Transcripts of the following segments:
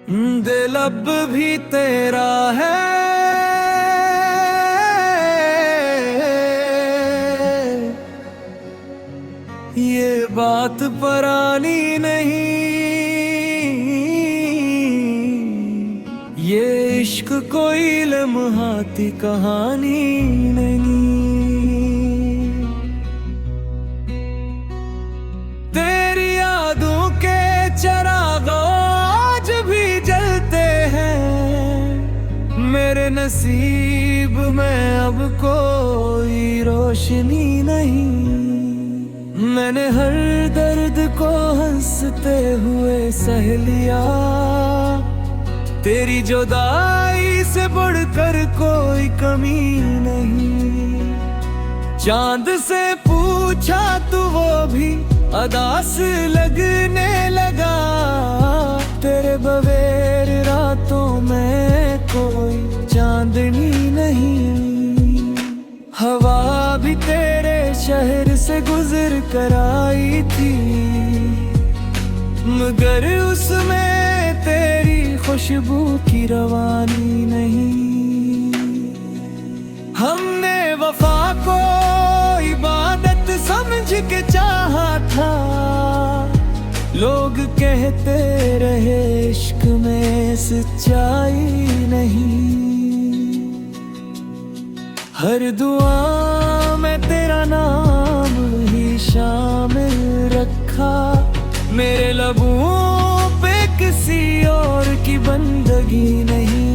दिल अब भी तेरा है, ये बात पुरानी नहीं। ये इश्क कोई लम्हाती कहानी नहीं। तेरी यादों के चिराग आज भी जलते हैं, मेरे नसीब में अब कोई रोशनी नहीं। मैंने हर दर्द को हंसते हुए सह लिया, तेरी जुदाई से बढ़कर कोई कमी नहीं। चांद से पूछा तो वो भी अदास लगने लगा, तेरे बगैर रातों में कोई चांदनी नहीं। हवा भी तेरे शहर से गुजर कर आई थी, मगर उसमें तेरी खुशबू की रवानी नहीं। हमने वफा को इबादत समझ के चाहा था, लोग कहते रहे इश्क में सच्चाई नहीं। हर दुआ में तेरा नाम ही शामिल रखा, मेरे लबों पे किसी और की बंदगी नहीं।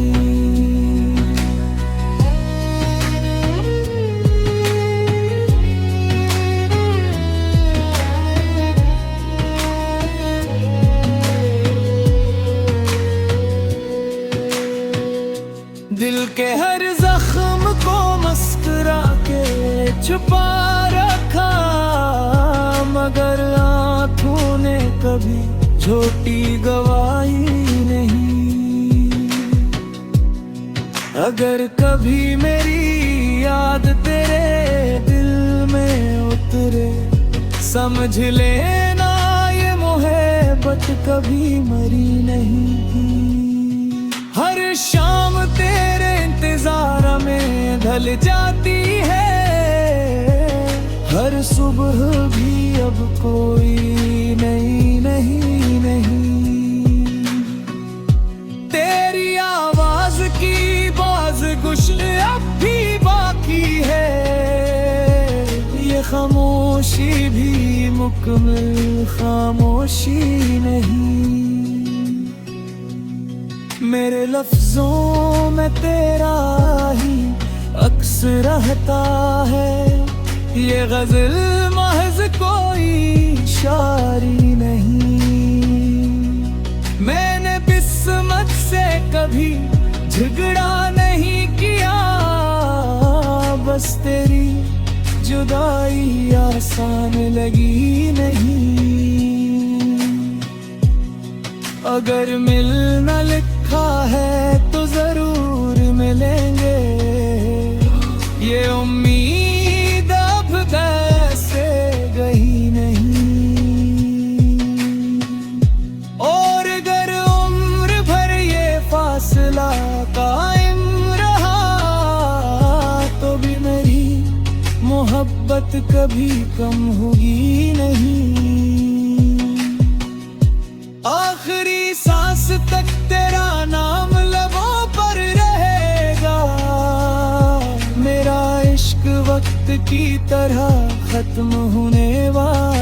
दिल के हर जख्म को मुस्कुरा के छुपा रखा, मगर आँखों ने कभी झूठी गवाही नहीं। अगर कभी मेरी याद तेरे दिल में उतरे, समझ लेना ये मोहब्बत कभी मरी नहीं। हर शाम तेरे इंतजार में ढल जाती है, हर सुबह भी अब कोई नई नहीं। तेरी आवाज की बाज़गुश अब भी बाकी है, ये खामोशी भी मुकम्मल खामोशी नहीं। मेरे लफ्जों में तेरा ही अक्स रहता है, ये गजल महज कोई शायरी नहीं। मैंने किस्मत से कभी झगड़ा नहीं किया, बस तेरी जुदाई आसान लगी नहीं। अगर मिलना लिखा है तो जरूर मिलेंगे, ये उम्मीद अब कैसे गई नहीं। और अगर उम्र भर ये फासला कायम रहा, तो भी मेरी मोहब्बत कभी कम होगी नहीं। आखिरी सांस तक तेरा नाम लबों पर रहेगा, मेरा इश्क वक्त की तरह खत्म होने वाला